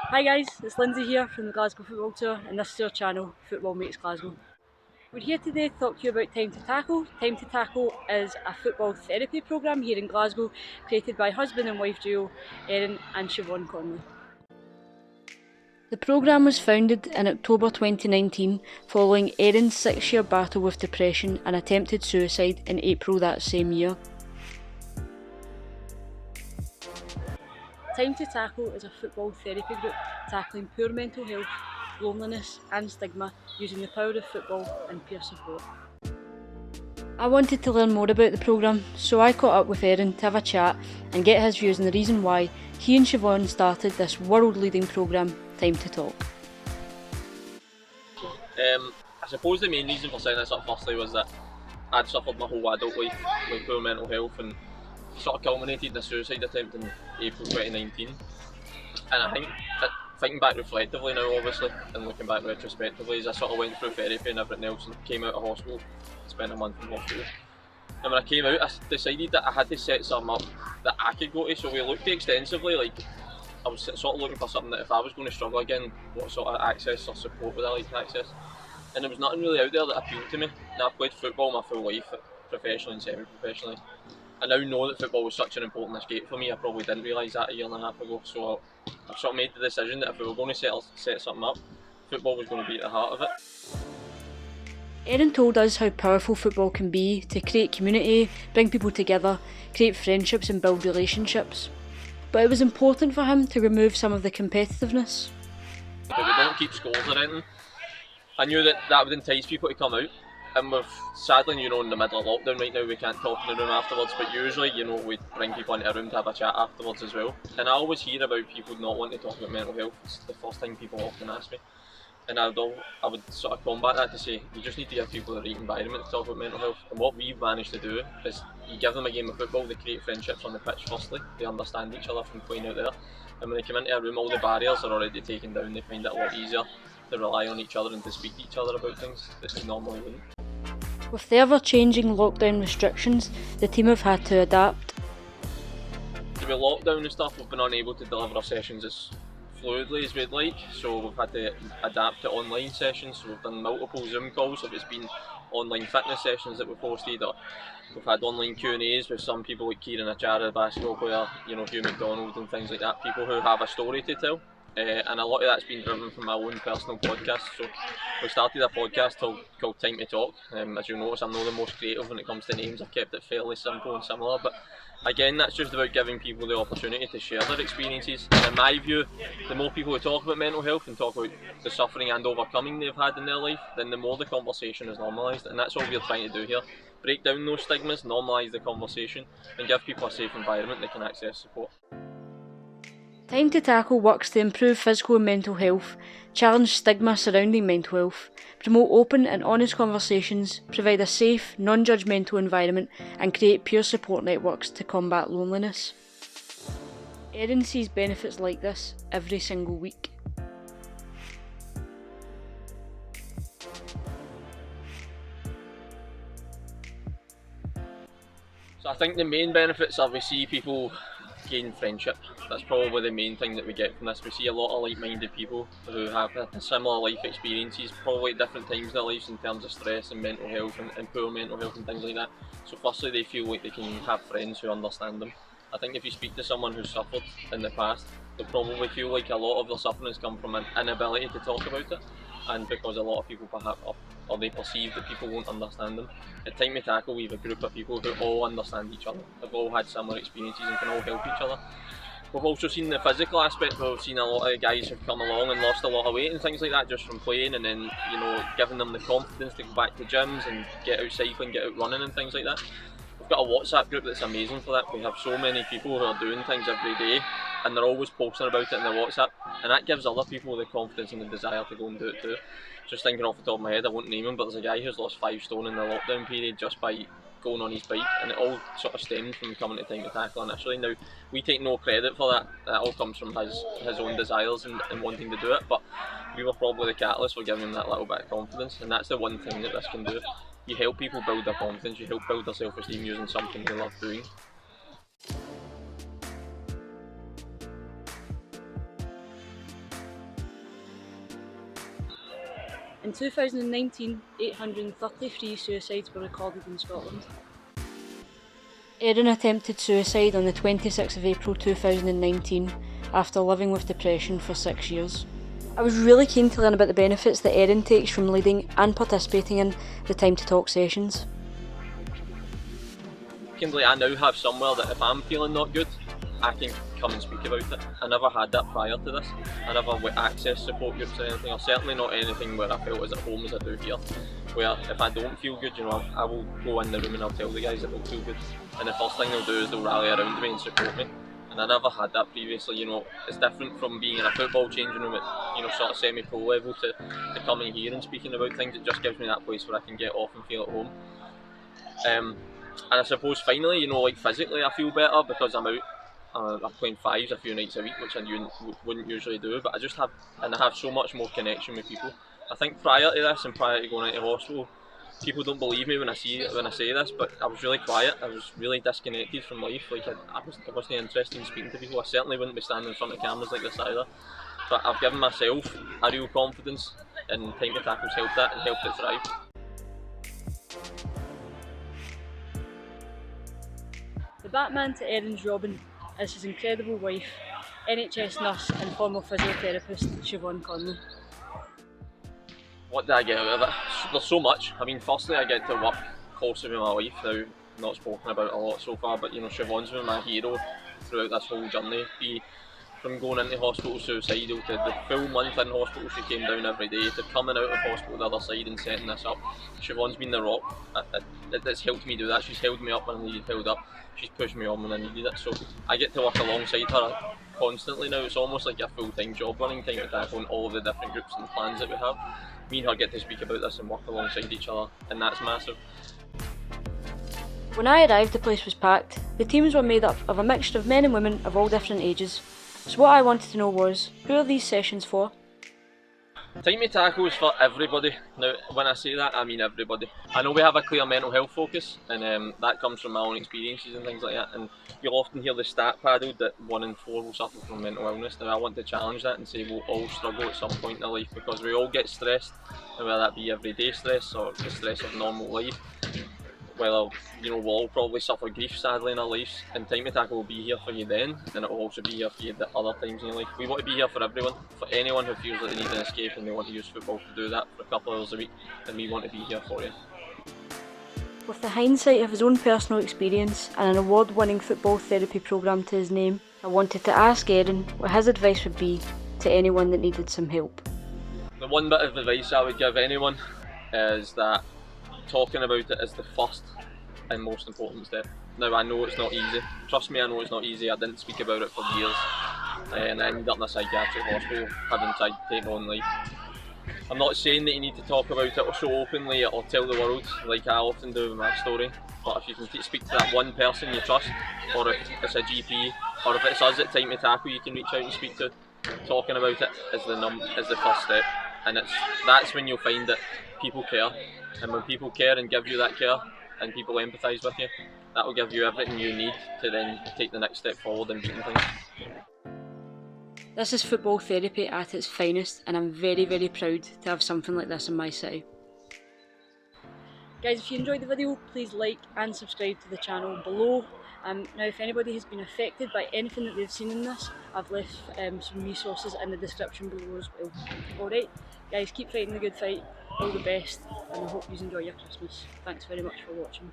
Hi guys, it's Lindsay here from the Glasgow Football Tour and this is our channel, Football Makes Glasgow. We're here today to talk to you about Time to Tackle. Time to Tackle is a football therapy programme here in Glasgow created by husband and wife duo Aaron and Siobhan Connolly. The programme was founded in October 2019 following Aaron's 6-year battle with depression and attempted suicide in April that same year. Time to Tackle is a football therapy group tackling poor mental health, loneliness and stigma using the power of football and peer support. I wanted to learn more about the programme, so I caught up with Aaron to have a chat and get his views on the reason why he and Siobhan started this world-leading programme, Time to Talk. I suppose the main reason for saying this up firstly was that I'd suffered my whole adult life with poor mental health and sort of culminated in a suicide attempt in April 2019. And I think that thinking back reflectively now obviously and looking back retrospectively as I sort of went through therapy and everything else and came out of hospital, spent a month in hospital. And when I came out I decided that I had to set something up that I could go to, so we looked extensively, like I was sort of looking for something that if I was going to struggle again, what sort of access or support would I like to access. And there was nothing really out there that appealed to me. Now I've played football my full life, professionally and semi-professionally. I now know that football was such an important escape for me. I probably didn't realise that a year and a half ago, so I've sort of made the decision that if we were going to set something up, football was going to be at the heart of it. Aaron told us how powerful football can be to create community, bring people together, create friendships and build relationships. But it was important for him to remove some of the competitiveness. If we don't keep scores or anything, I knew that would entice people to come out. And sadly, in the middle of lockdown right now, we can't talk in the room afterwards, but usually, we bring people into a room to have a chat afterwards as well. And I always hear about people not wanting to talk about mental health. It's the first thing people often ask me. And I would sort of combat that to say, you just need to give people the right environment to talk about mental health. And what we've managed to do is, you give them a game of football, they create friendships on the pitch firstly, they understand each other from playing out there. And when they come into a room, all the barriers are already taken down, they find it a lot easier to rely on each other and to speak to each other about things that they normally wouldn't. With the ever-changing lockdown restrictions, the team have had to adapt. With lockdown and stuff, we've been unable to deliver our sessions as fluidly as we'd like, so we've had to adapt to online sessions. So we've done multiple Zoom calls, if it's been online fitness sessions that we've hosted, or we've had online Q&As with some people like Kieran Achara, the basketball player, Hugh McDonald and things like that, people who have a story to tell. And a lot of that's been driven from my own personal podcast. So we started a podcast called Time to Talk. As you'll notice, I'm not the most creative when it comes to names. I've kept it fairly simple and similar, but again, that's just about giving people the opportunity to share their experiences. And in my view, the more people who talk about mental health and talk about the suffering and overcoming they've had in their life, then the more the conversation is normalised. And that's what we're trying to do here. Break down those stigmas, normalise the conversation, and give people a safe environment they can access support. Time to Tackle works to improve physical and mental health, challenge stigma surrounding mental health, promote open and honest conversations, provide a safe, non-judgmental environment and create peer support networks to combat loneliness. Aaron sees benefits like this every single week. So I think the main benefits are we see people gain friendship. That's probably the main thing that we get from this. We see a lot of like-minded people who have similar life experiences, probably at different times in their lives in terms of stress and mental health and poor mental health and things like that. So firstly, they feel like they can have friends who understand them. I think if you speak to someone who's suffered in the past, they'll probably feel like a lot of their suffering has come from an inability to talk about it, and because a lot of people perhaps or they perceive that people won't understand them. At Time to Tackle, we have a group of people who all understand each other. They've all had similar experiences and can all help each other. We've also seen the physical aspect where we've seen a lot of guys who've come along and lost a lot of weight and things like that just from playing, and then giving them the confidence to go back to gyms and get out cycling, get out running and things like that. We've got a WhatsApp group that's amazing for that. We have so many people who are doing things every day and they're always posting about it in their WhatsApp, and that gives other people the confidence and the desire to go and do it too. Just thinking off the top of my head, I won't name him, but there's a guy who's lost 5 stone in the lockdown period just by going on his bike, and it all sort of stemmed from coming to Time to Tackle initially. Now, we take no credit for that. That all comes from his own desires and wanting to do it, but we were probably the catalyst for giving him that little bit of confidence, and that's the one thing that this can do. You help people build their confidence, you help build their self-esteem using something they love doing. In 2019, 833 suicides were recorded in Scotland. Aaron attempted suicide on the 26th of April 2019 after living with depression for 6 years. I was really keen to learn about the benefits that Aaron takes from leading and participating in the Time to Talk sessions. Secondly, I now have somewhere that if I'm feeling not good, I can come and speak about it. I never had that prior to this. I never accessed support groups or anything, or certainly not anything where I felt as at home as I do here. Where if I don't feel good, I will go in the room and I'll tell the guys that don't feel good. And the first thing they'll do is they'll rally around me and support me. And I never had that previously, It's different from being in a football changing room at, sort of semi-pro level to coming here and speaking about things. It just gives me that place where I can get off and feel at home. And I suppose finally, physically I feel better because I'm out. I'm playing fives a few nights a week, which I wouldn't usually do, but I have so much more connection with people. I think prior to this and prior to going into hospital, people don't believe me when I say this, but I was really quiet. I was really disconnected from life. I wasn't interested in speaking to people. I certainly wouldn't be standing in front of cameras like this either. But I've given myself a real confidence, and Time to Tackle's helped that and helped it thrive. The Batman to Aaron's Robin is his incredible wife, NHS nurse and former physiotherapist Siobhan Connolly. What do I get out of it? There's so much. Firstly I get to work closely with my wife now, not spoken about a lot so far, but Siobhan's been my hero throughout this whole journey. From going into hospital suicidal to the full month in hospital, she came down every day, to coming out of hospital the other side and setting this up. Siobhan's been the rock. It's helped me do that. She's held me up when I needed held up. She's pushed me on when I needed it. So I get to work alongside her constantly now. It's almost like a full-time job running Time to Tackle and all of the different groups and plans that we have. Me and her get to speak about this and work alongside each other, and that's massive. When I arrived, the place was packed. The teams were made up of a mixture of men and women of all different ages. So what I wanted to know was, who are these sessions for? Time to Tackle is for everybody. Now, when I say that, I mean everybody. I know we have a clear mental health focus, and that comes from my own experiences and things like that. And you'll often hear the stat paddled that 1 in 4 will suffer from mental illness. Now, I want to challenge that and say we'll all struggle at some point in our life because we all get stressed, and whether that be everyday stress or the stress of normal life. Whether we'll all probably suffer grief sadly in our lives, and Time to Tackle will be here for you then, and it will also be here for you at other times in your life. We want to be here for everyone, for anyone who feels like they need an escape and they want to use football to do that for a couple of hours a week, and we want to be here for you. With the hindsight of his own personal experience and an award-winning football therapy programme to his name, I wanted to ask Aaron what his advice would be to anyone that needed some help. The one bit of advice I would give anyone is that talking about it is the first and most important step. Now I know it's not easy, trust me I know it's not easy, I didn't speak about it for years and I ended up in a psychiatric hospital having tried to take my own life. I'm not saying that you need to talk about it so openly or tell the world like I often do with my story, but if you can speak to that one person you trust, or if it's a GP, or if it's us at Time to Tackle you can reach out and speak to, talking about it is the first step, and that's when you'll find that people care. And when people care and give you that care and people empathise with you, that will give you everything you need to then take the next step forward and beating things. This is football therapy at its finest, and I'm very, very proud to have something like this in my city. Guys, if you enjoyed the video, please like and subscribe to the channel below. Now if anybody has been affected by anything that they've seen in this, I've left some resources in the description below as well. Alright, guys, keep fighting the good fight, all the best, and I hope you enjoy your Christmas. Thanks very much for watching.